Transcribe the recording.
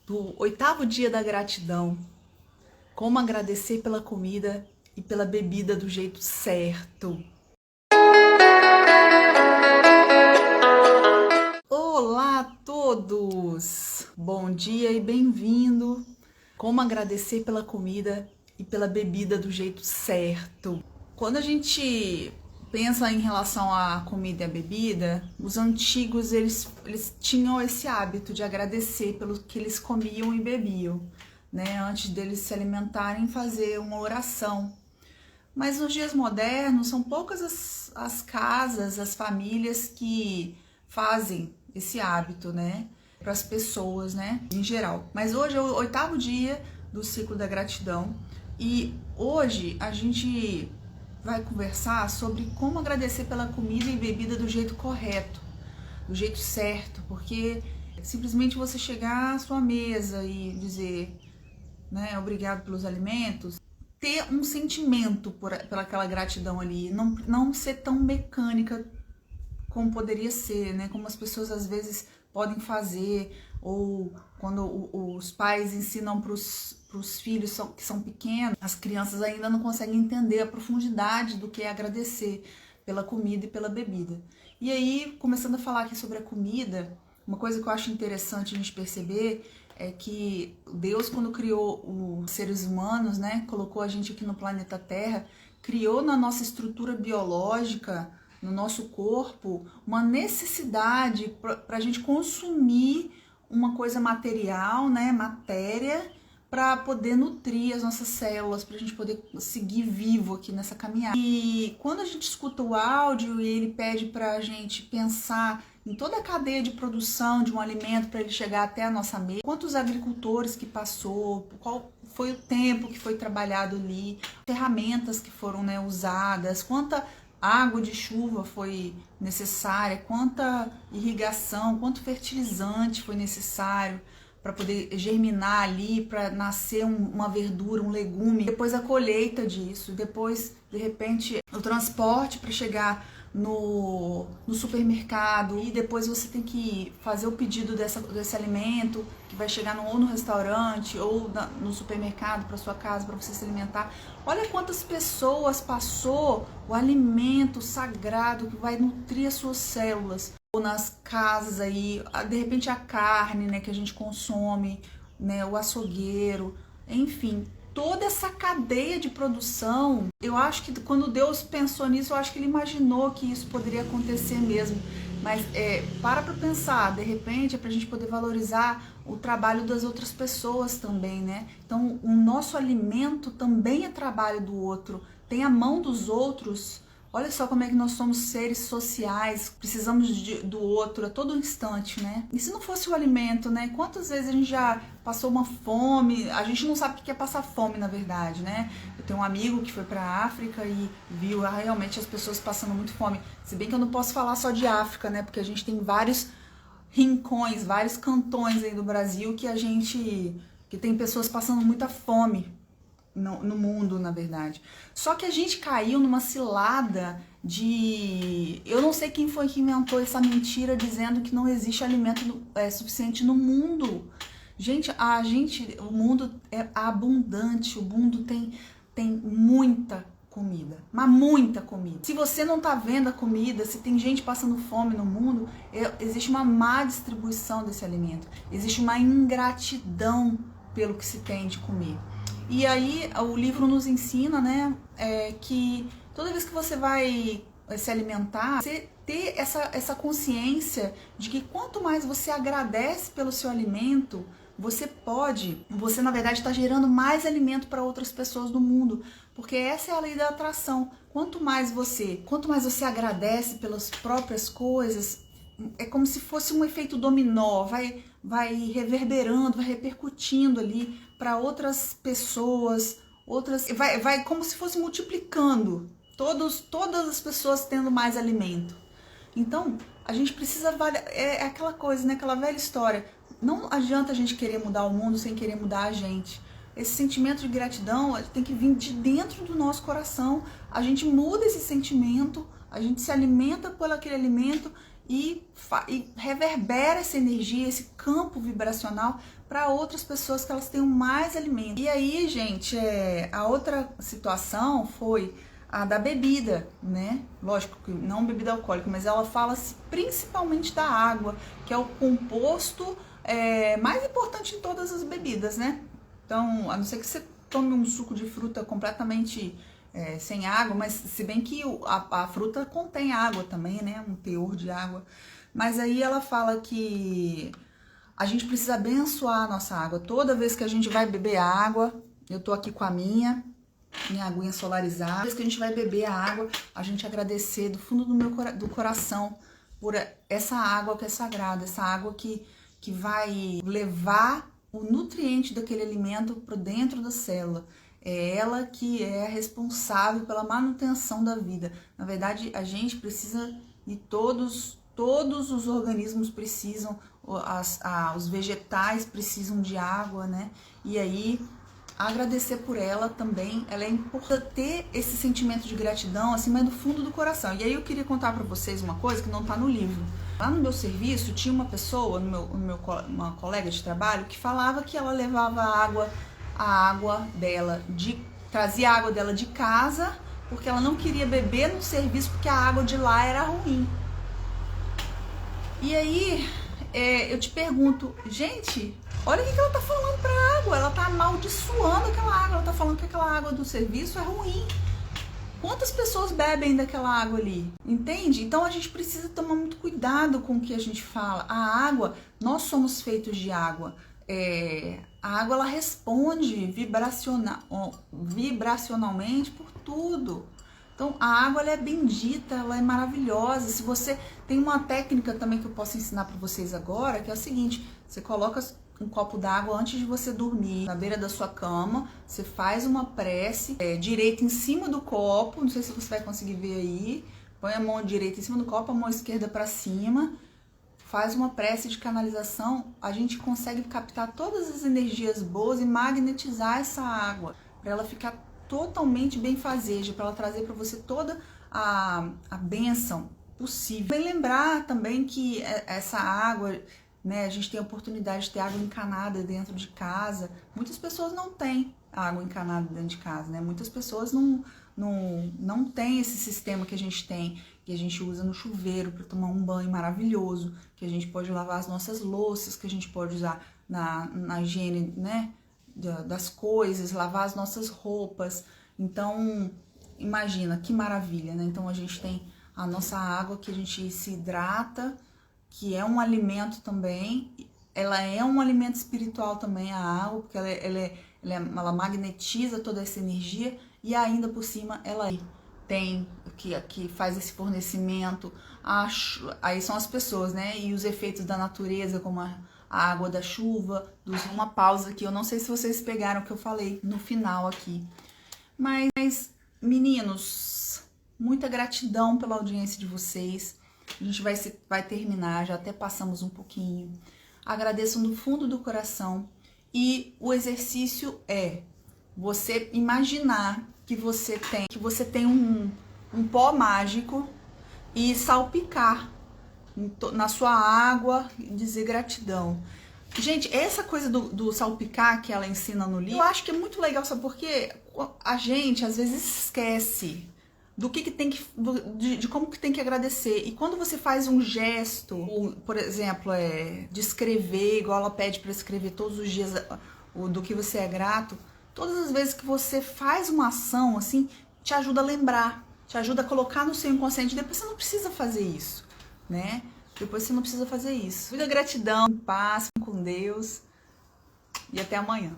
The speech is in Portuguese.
do 8º dia da gratidão. Como agradecer pela comida e pela bebida do jeito certo. Olá a todos! Bom dia e bem-vindo! Como agradecer pela comida e pela bebida do jeito certo. Quando a gente pensa em relação à comida e à bebida, os antigos eles tinham esse hábito de agradecer pelo que eles comiam e bebiam, né? Antes deles se alimentarem, fazer uma oração. Mas nos dias modernos são poucas as casas, as famílias que fazem esse hábito, né? Para as pessoas, né? Em geral. Mas hoje é o 8º dia do ciclo da gratidão e hoje a gente vai conversar sobre como agradecer pela comida e bebida do jeito correto, do jeito certo, porque simplesmente você chegar à sua mesa e dizer, né, obrigado pelos alimentos, ter um sentimento por aquela gratidão ali, não ser tão mecânica como poderia ser, né, como as pessoas às vezes podem fazer, ou quando os pais ensinam para os filhos que são pequenos, as crianças ainda não conseguem entender a profundidade do que é agradecer pela comida e pela bebida. E aí, começando a falar aqui sobre a comida, uma coisa que eu acho interessante a gente perceber é que Deus, quando criou os seres humanos, né, colocou a gente aqui no planeta Terra, criou na nossa estrutura biológica, no nosso corpo, uma necessidade para a gente consumir uma coisa material, né, matéria, para poder nutrir as nossas células, para a gente poder seguir vivo aqui nessa caminhada. E quando a gente escuta o áudio e ele pede para a gente pensar em toda a cadeia de produção de um alimento para ele chegar até a nossa mesa, quantos agricultores que passou, qual foi o tempo que foi trabalhado ali, ferramentas que foram, né, usadas, quanta água de chuva foi necessária, quanta irrigação, quanto fertilizante foi necessário para poder germinar ali, para nascer uma verdura, um legume, depois a colheita disso, depois, de repente, o transporte para chegar no supermercado, e depois você tem que fazer o pedido desse alimento que vai chegar ou no restaurante ou no supermercado para sua casa para você se alimentar. Olha quantas pessoas passou o alimento sagrado que vai nutrir as suas células, ou nas casas aí, de repente a carne, né, que a gente consome, né, o açougueiro, enfim, toda essa cadeia de produção. Eu acho que quando Deus pensou nisso, eu acho que ele imaginou que isso poderia acontecer mesmo. Mas para pensar, de repente, é para a gente poder valorizar o trabalho das outras pessoas também, né? Então, o nosso alimento também é trabalho do outro, tem a mão dos outros. Olha só como é que nós somos seres sociais, precisamos do outro a todo instante, né? E se não fosse o alimento, né? Quantas vezes a gente já passou uma fome? A gente não sabe o que é passar fome, na verdade, né? Eu tenho um amigo que foi pra África e viu realmente as pessoas passando muito fome. Se bem que eu não posso falar só de África, né? Porque a gente tem vários rincões, vários cantões aí do Brasil que tem pessoas passando muita fome. No mundo, na verdade. Só que a gente caiu numa cilada de... Eu não sei quem foi que inventou essa mentira dizendo que não existe alimento suficiente no mundo. Gente, o mundo é abundante, o mundo tem muita comida, mas muita comida. Se você não tá vendo a comida, se tem gente passando fome no mundo, existe uma má distribuição desse alimento, existe uma ingratidão pelo que se tem de comer. E aí o livro nos ensina, né, que toda vez que você vai se alimentar, você ter essa consciência de que quanto mais você agradece pelo seu alimento, você na verdade está gerando mais alimento para outras pessoas do mundo, porque essa é a lei da atração. Quanto mais você agradece pelas próprias coisas, é como se fosse um efeito dominó, vai reverberando, vai repercutindo ali para outras pessoas, vai como se fosse multiplicando, todas as pessoas tendo mais alimento. Então, a gente precisa, é aquela coisa, né, aquela velha história, não adianta a gente querer mudar o mundo sem querer mudar a gente. Esse sentimento de gratidão tem que vir de dentro do nosso coração, a gente muda esse sentimento, a gente se alimenta por aquele alimento e reverbera essa energia, esse campo vibracional para outras pessoas que elas tenham mais alimento. E aí, gente, a outra situação foi a da bebida, né? Lógico que não bebida alcoólica, mas ela fala principalmente da água, que é o composto mais importante em todas as bebidas, né? Então, a não ser que você tome um suco de fruta completamente sem água, mas se bem que a fruta contém água também, né? Um teor de água. Mas aí ela fala que a gente precisa abençoar a nossa água. Toda vez que a gente vai beber água, eu tô aqui com a minha aguinha solarizada. Toda vez que a gente vai beber a água, a gente agradecer do fundo do coração por essa água que é sagrada, essa água que vai levar o nutriente daquele alimento para dentro da célula. É ela que é responsável pela manutenção da vida. Na verdade, a gente precisa de todos os organismos precisam, os vegetais precisam de água, né? E aí, agradecer por ela também, ela é importante ter esse sentimento de gratidão, assim, mas do fundo do coração. E aí eu queria contar para vocês uma coisa que não tá no livro. Lá no meu serviço, tinha uma pessoa, uma colega de trabalho, que falava que ela levava a água dela, trazia a água dela de casa, porque ela não queria beber no serviço, porque a água de lá era ruim. E aí, eu te pergunto, gente, olha o que ela tá falando pra água, ela tá amaldiçoando aquela água, ela tá falando que aquela água do serviço é ruim. Quantas pessoas bebem daquela água ali? Entende? Então a gente precisa tomar muito cuidado com o que a gente fala. A água, nós somos feitos de água. A água, ela responde vibracionalmente por tudo. Então a água, ela é bendita, ela é maravilhosa. Se você tem uma técnica também que eu posso ensinar para vocês agora, que é o seguinte: você coloca um copo d'água antes de você dormir na beira da sua cama, você faz uma prece direita em cima do copo, não sei se você vai conseguir ver aí, põe a mão direita em cima do copo, a mão esquerda para cima, faz uma prece de canalização, a gente consegue captar todas as energias boas e magnetizar essa água, para ela ficar totalmente benfazeja, para ela trazer para você toda a bênção possível. E lembrar também que essa água, né, a gente tem a oportunidade de ter água encanada dentro de casa. Muitas pessoas não têm água encanada dentro de casa, né? Muitas pessoas não têm esse sistema que a gente tem, que a gente usa no chuveiro para tomar um banho maravilhoso, que a gente pode lavar as nossas louças, que a gente pode usar na higiene, né, das coisas, lavar as nossas roupas. Então, imagina que maravilha, né? Então a gente tem a nossa água que a gente se hidrata, que é um alimento também, ela é um alimento espiritual também, a água, porque ela magnetiza toda essa energia, e ainda por cima ela tem, que faz esse fornecimento, aí são as pessoas, né, e os efeitos da natureza, como a água da chuva. Uma pausa aqui, eu não sei se vocês pegaram o que eu falei no final aqui, mas meninos, muita gratidão pela audiência de vocês. A gente vai terminar, já até passamos um pouquinho. Agradeço do fundo do coração. E o exercício é você imaginar que você tem um pó mágico e salpicar na sua água e dizer gratidão. Gente, essa coisa do salpicar que ela ensina no livro, eu acho que é muito legal, sabe por quê? A gente às vezes esquece do que tem que, de como que tem que agradecer. E quando você faz um gesto, por exemplo, de escrever, igual ela pede para escrever todos os dias do que você é grato, todas as vezes que você faz uma ação assim, te ajuda a lembrar, te ajuda a colocar no seu inconsciente. Depois você não precisa fazer isso, né? Depois você não precisa fazer isso. Muita gratidão, paz, com Deus, e até amanhã.